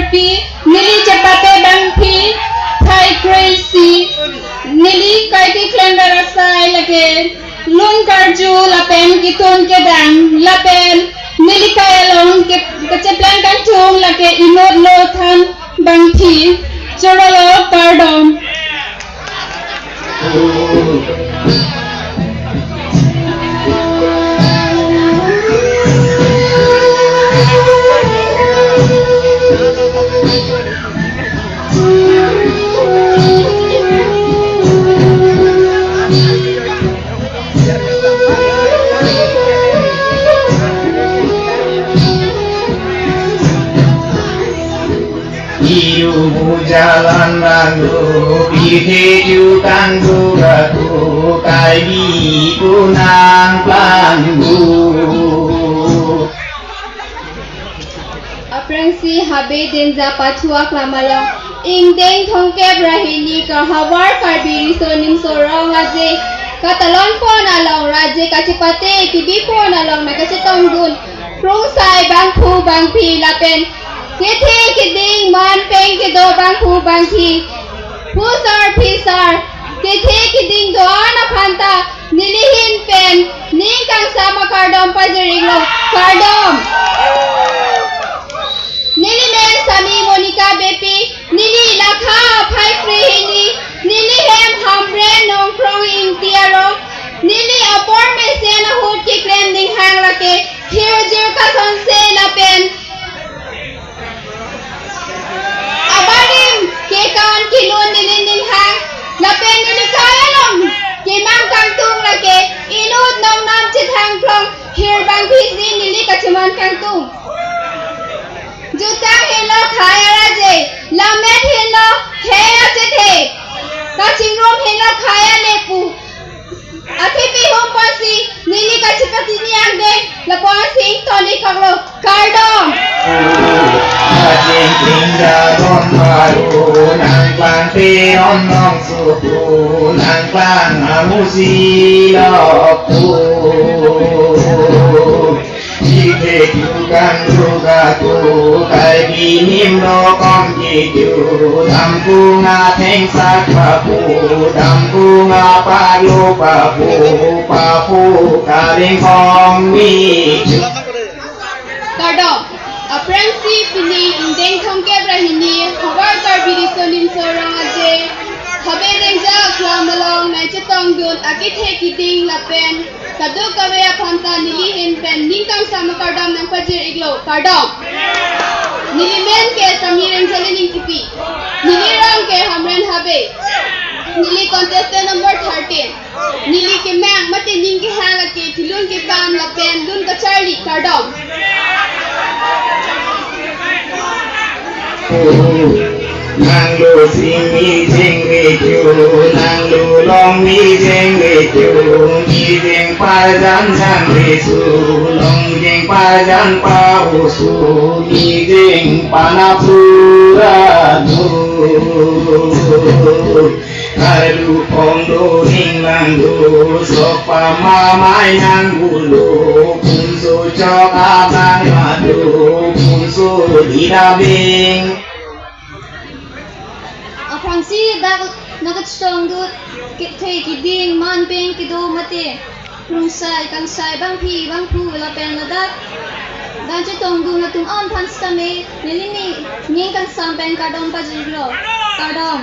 Scorpio, Nili Chapate Bangpi, Thai Crazy, Nili Kaiti Klender Asai Lake, Lun Karju, Lapen Kitun Kedang, Lapen, Nili Kayalong, Kachaplan Kantung Lake, Inod Lothan Bangpi, Jorolo Pardon. Iu jalan lalu biheju tanggu aku kai bi punang panggu. Aprengsi habe denza patua klamalong ingdeng thongke brahini ka hawar karbiri sonim sorong aje katalon pon along raje kachipate kibi pon along na kachetong dun prungsai bangpu bangpi lapen Kiti kiting man peng kido bangpu bangki pusar pisar kiti kiting doana phanta nilihin pen ningkang sama kardom pajaringlo kardom nili men sami monika bepi nili lakha phai frihini nili hem hamren nong prong ing tiaro nili apor me sena hut ki krem ding hang lake here jir ka son se lapen Kekan kilun nilinding hang lapen nilikayalom kimang kangtung lake inut nom nam chithang plong hirbang phisi nili kachuman kangtung jutang hilo khaya raje lamet hilo heya chethe kachingrom hilo khaya lepu athipi hom pasi nili kachipati niang de lapon sing toni kaklo kardom Jing jing da don baru nang klang pe on nong suku nang klang amusi loku jike jukan juga tu kai binim lo kong jitu dampu ngateng sak papu dampu ngapalo papu papu karing kong mi Kardom Aprengsi pili indeng thongke brahini hawar karbiri sonim sorong aje habe dengja klamalong na chetong dun akithe kiting lapen kadu kawe phanta nili hin pen ningkang sama kardom nang pajir iglo kardom nili men ke samireng jalening tipi nili rang ke hamren habe nili contestant number 13 nili ke mang mate ning ke hala ke tilun ke pan lapen dun ka charlie kardom Nang lu sing mi sing mi chu nang lu long mi sing mi chu mi sing pa jan san mi su long sing pa jan pa u su mi sing pa na pu ra nu kai lu phong lu ning lang lu so pa ma mai nang bu lu kun su cho ka nang ma lu kun su di da bing Aprangsi dak nakatstong dut kithe kiding man peng kido mate prungsai kangsai bangpi bangpu lapen ladak dan chetong du natung on phanstame nilini ning kang sampeng kadom pajiglo kadom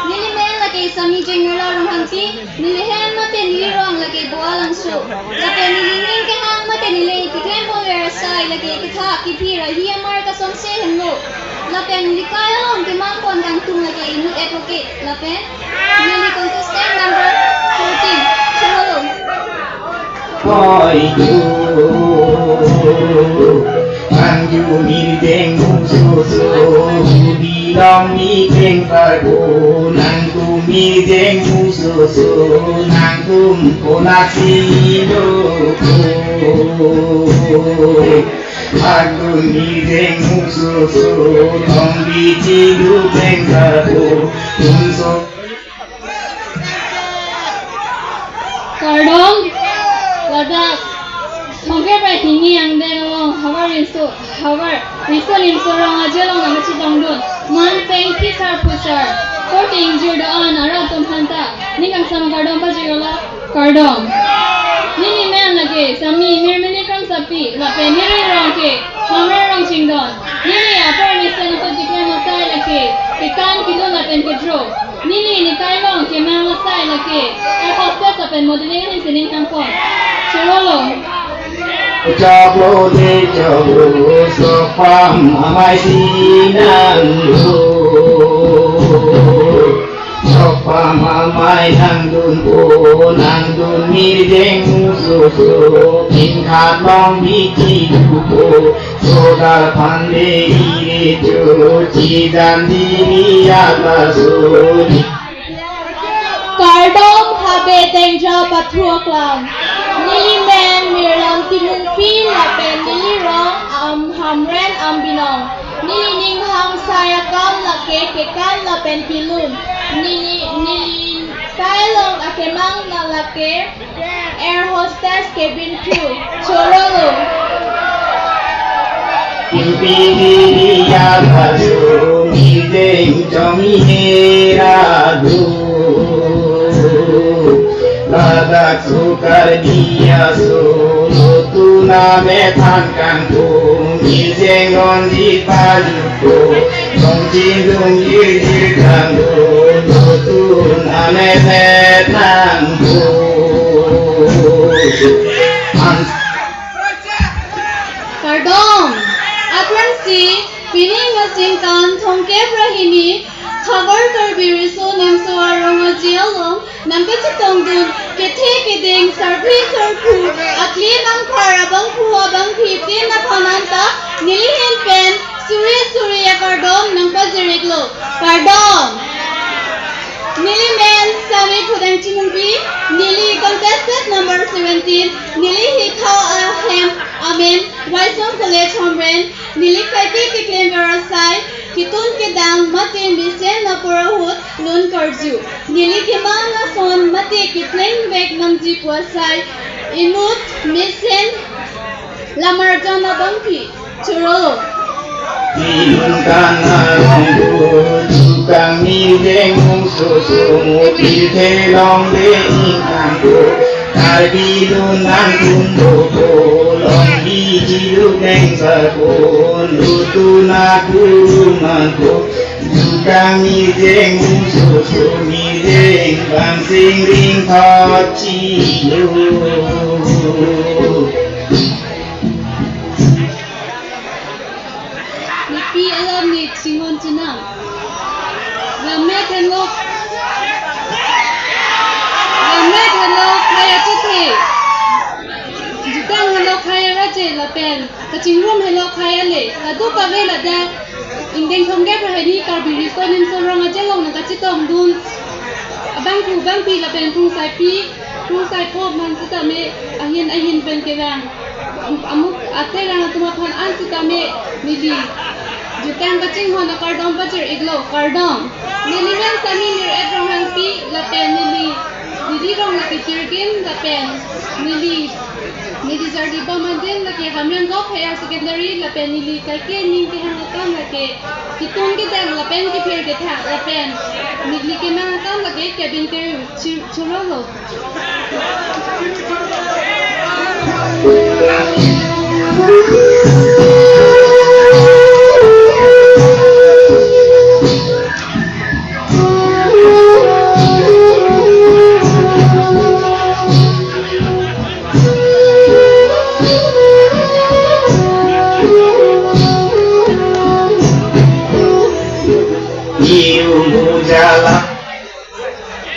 nili men lake sami jengla rong hanti nili hem mate nili rong lake boalang so lapen nili ning ke hang mate nili kithem bo sai lake kitha kipira hiamar ka som se hemlo lapen likayalom ke mangkon kang tung lagi inut advocate lapen nili contestant number 14 chalo Koi ju Ang ju mi deng su su Di long mi keng pa ku Nang tu mi deng su su Nang tum ko na si do Aku ni deng su Long bi chi du keng pa ku Kardong ladak Mungkin berarti ni yang deno hawar itu hawar Risonim sorong ajelong nang chitongdun. Man peng pisar pusar. Korting jurda an aratum hanta. Nikang sama kardom pajigola kardom. Nini men lagi sami mirmini kang sapi. Lape niri rong ke. Hamren rong chingdon. Nini apar misen ko diploma sai lagi. Ikan kilo lapen kedro. Nini ni kailong ke mang sai lagi. Air hostess lapen modeling ni sining kampong. Chirolo. Chabo de chabo sopam amai sinangdu sopam amai nangdun mirjeng susu ingkat long bici dupo sodar pande ire jo cidan diri atasuni Kardom habe tengja patruak lang. Nili men mirlang timumpi lapen nili rong hamren binong. Nili ning hang sayakam lake kekan lapen pilun. Nili kailong akemang na lake air hostess cabin crew. Chorolo. Impiri yakasu mideng jomi heradu Ladak sukar dia tu name tan kangkung Izeng on di pajuku Dong cindung yir kangkung tu name setangku Kardom Atlansi Pining masingkan Thongke Brahini Khabar karbiri so nem so arong ajialong Nangka chitongdun Kethe kedeng sarpi sarpu Akli bang khara bang puwa bang phipti na phananta Nilihin pen Suri kardom Nangpa jiriglo Kardom Nili men Sami Pudang Chinumpi Nili contested number 17 Nili Hikhaw Ahem Amen Waisong College HAMREN Nili Kaiti Kiklem Verasai Kitun Kedang Mati Misen na Purahut Nun Karju Nili Kimang Nason Mati Kitleng Bek Nang Jipwasai Inut Misen Lamarjan na Bangki Churolo Tilunkan harongku Tukang mideng susumu Piltelong de ingkangku Karbilun nangkun toko Long hijiluk neng sakun Lutun aku mangku Tukang mideng susu Mideng bangsing ring kocilu Nipi alam ni Chingon Chinang Lamet hello kaya chithe Jitang hello kaya raje lapen Kachingrum hello kaya le Ladu kave lada Indeng thongge prahani karbiri so nim so rong ajelong na kachitong dun Bang pi lapen kung sai po man sitame ahin pen kevang Amuk ate lang tumaphan an sitame nili Jutang kaching ho na kardom bachir iglo kardom Nili men sami nir etrong hang pi lapen nili rong laki tirgin lapen nili jardi bamadin laki hamren gop higher secondary lapen nili kake ning ke hang atam laki kitun ke dang lapen ke phir ke tha lapen nili ke mang atam laki cabin crew churolo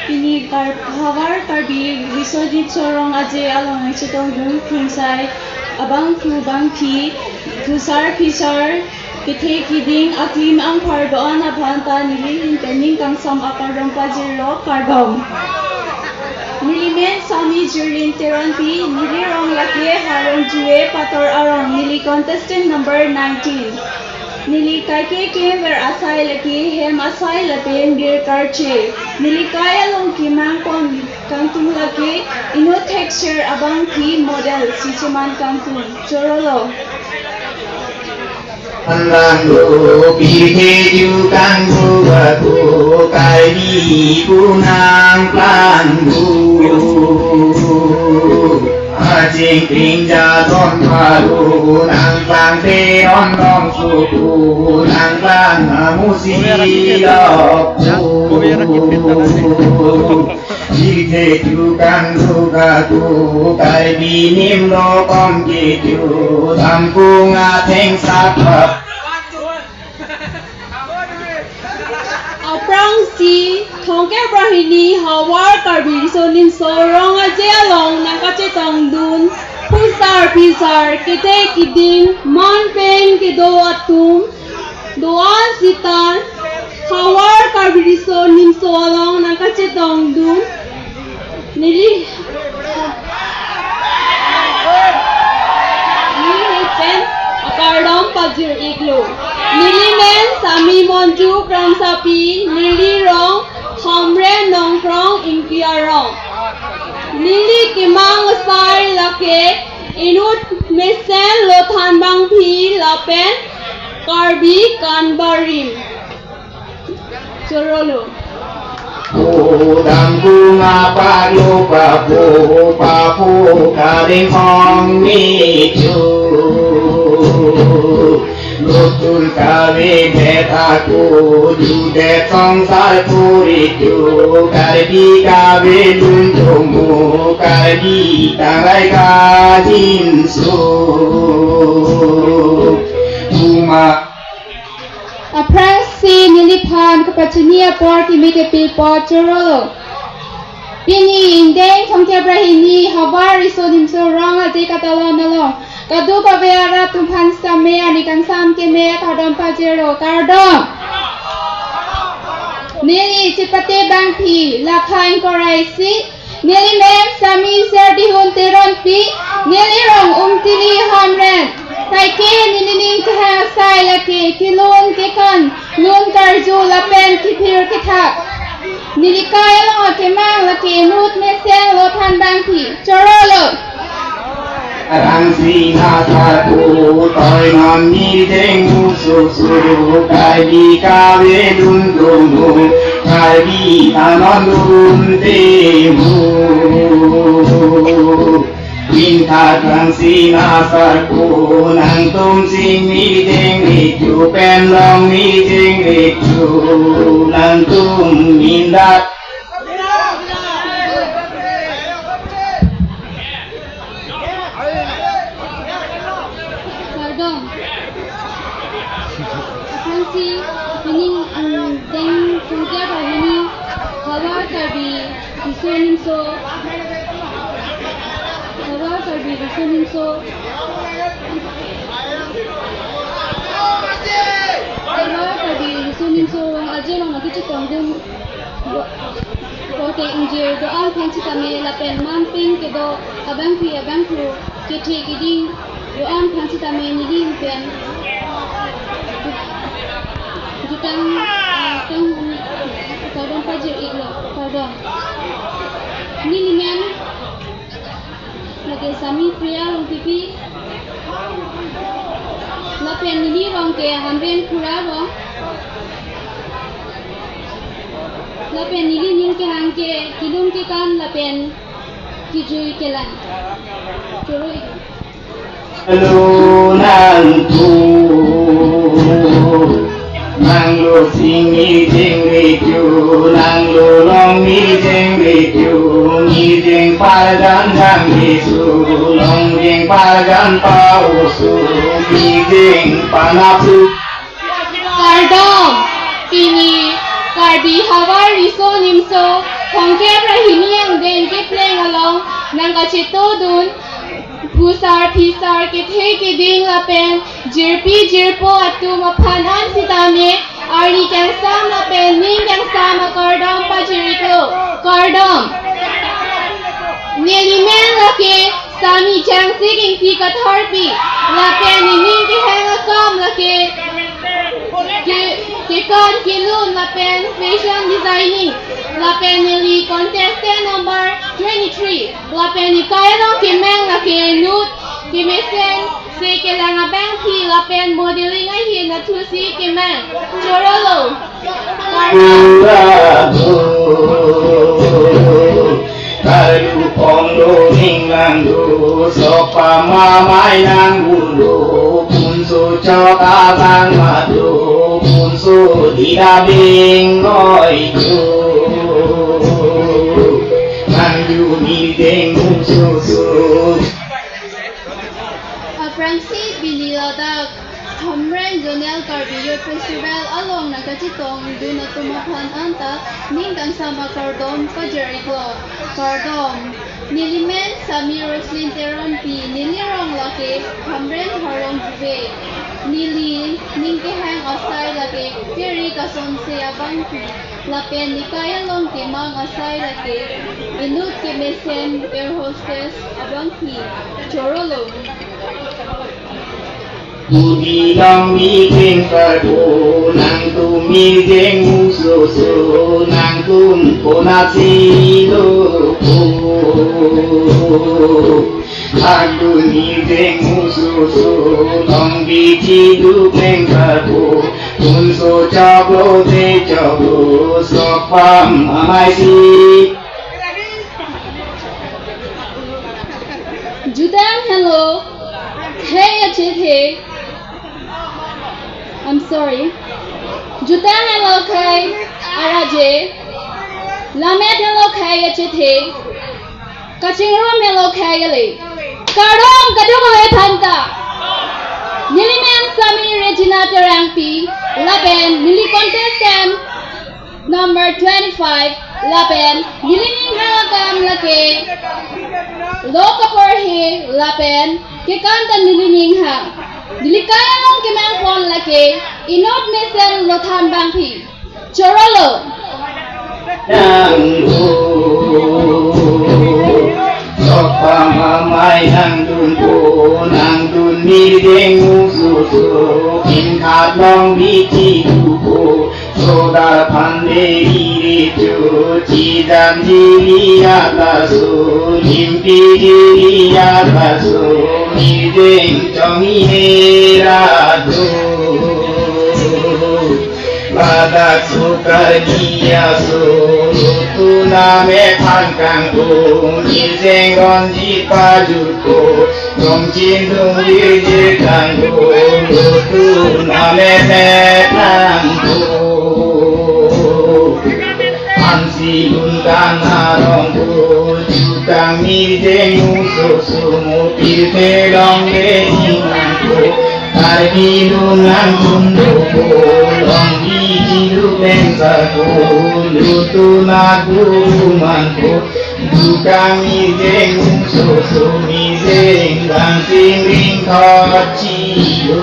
Ini khabar karbi risodi chorong aje along chitong dun khungsai abang khu bang phi thusar phisar kithe kiding aklim ang pharbaon abhanta nili intending kang sam akardong pajiro kardom nilimen sami jurin teron pi nili rong lakye harong juwe pator arong nili contestant number 19 Nili kaike ke ver asai laki hem asai lapen bir karche Nili kaya long kimang pon kantung laki ino texture abang ki model sichuman kantung chorolo lang lu pike ju kang bu aku kai di punang plan bu jing ting ja don paru nang plan te on dong su ku nang plan musi lo jike ju kang bu aku kai di nim lo kom ki ju tampung a theng sa Prangsi thongke brahini hawar karbi so nim so rong a je long nang ka che tong dun pisar kite kiding man pen ke do atum doan sitar hawar karbi so nim so long nang ka che tong dun nili pen akardam pajir iglo Nili men sami monju from sapi Nili rong HAMREN nong from India rong Nili kimang asar lake inut mesen lothan bang phi lapen karbi kanbarim Chorolo Dam bunga padu papu karing hong mi chu Lutul kawe det aku ju det song sai puri ju karbi kawe lun tumu karbi tarai ka jin su Tuma Apresi nilipan kapachunia porti mite pilpo chorolo. Pini indeng thongke brahini havari sodim so ranga je katalo nalo. Kadu pabeara tumpan same ani kang sam ke me kardom pajero kardom. Nili chipate bangpi lakhain koraisi. Nili mem sami serdi hun teron pi. Nili rong umtili HAMREN. Taike nilining kahang sai laki kilun kikan lun karju lapen kipir kitak nilikaya long kemang laki nut meseng lotan bangpi chorolo Rang sina satu toy non ni jeng musu su kai di kawe dun dunu kai di tanon dun temu Minta rang sina sarku nang tum sing mi jeng ricu pen long mi jeng ricu nang tum mindat kardom Fransi pining deng thongke brahini hawa karbi isunin so Hawa karbi isunin so Hawa karbi isunin so wang aje long na kichu tongdung Kote injir do al pensi kame lapen mamping ke do abang pu ke the kiding do an pensi kame nili pen jutang tang kardom pajir iglo kardom nili men lagi sami pria long pipi lapen nili rong ke HAMREN pura rong lapen nili ning ke hang ke kilum ke kan lapen kijui ke lan choro iglo nang tu nang lu sing mi jeng ricu nang lu long mi jeng ricu mi jeng paragan jang risu long jeng paragan pausu mi jeng panapu kardom pini karbi hawa riso nimso thongke brahini ang den ke pleng along nang kachitu dun Pusar pisar ke the ke ding lapen jirpi jirpo atu mapanan sitame ari kang sam lapen ning kang sam kardom pajiriko kardom nilimen lake sami chang siging ti katharpi lapen ning ke hang sam lake ke kon kilun lapen fashion designing lapen nili contestant number 23 lapen ni kailong ke meng lake nut Kimisen si kelanga bang pi la pen modeling ai hin na tu si keman chorolo kalu ponglo hinglandu sopa mamai nang bulu punso cokabang madu punso didabing noiku manju mideng susu Francis Binilada HAMREN Zonal Cardio Festival along nakachitong duna tumapan anta ningkang sama kardom pajeriglo kardom nilimen sami roslin terampi nilirong laki HAMREN harong juve nili ningkehang asay laki kiri kasonse abangpi lapen nikaya long timang asay laki inut kemesen air hostess abangpi chorolo Budi long mi keng kadu nang tu mi keng mususu nang tum konasi lo Aku mi keng mususu long bi chi du keng kadu unso chaklo te chaklo sopam amai si Judang hello hey achithe I'm sorry. Jutang hello kay Araje. Lamet hello kay Achithe. Kachingrom hello kay Ali. Karong kadung ay panta. Nilimen Sami Regina Terangpi. Lapen Nili contestant number 25. Lapen Nilining halakam lake. Lokaporhe Lapen Kikanta Nilining hang. Dilikaya long kemang pon lake inot mesen lotham bangpi chorolo nang sopa mamai nang dun mi deng mususu kim khat long bi chi tu soda pande ri chu chi dam ji ya ta su lim pi ji ya ta su mi deng trong mi ra tu Badak sukarnia tu name pangkang tu Nizeng ronji pajuto Dong cindung wiji kanggu tu name petang tu Ansi luntang harong tu Jutang nizeng ususu Mupil pelong behinang tu Karbi lunang kunduku Long hidup bangsaku Lutu nagumanku Dukang mizeng susu mizeng Dancing ring kociyo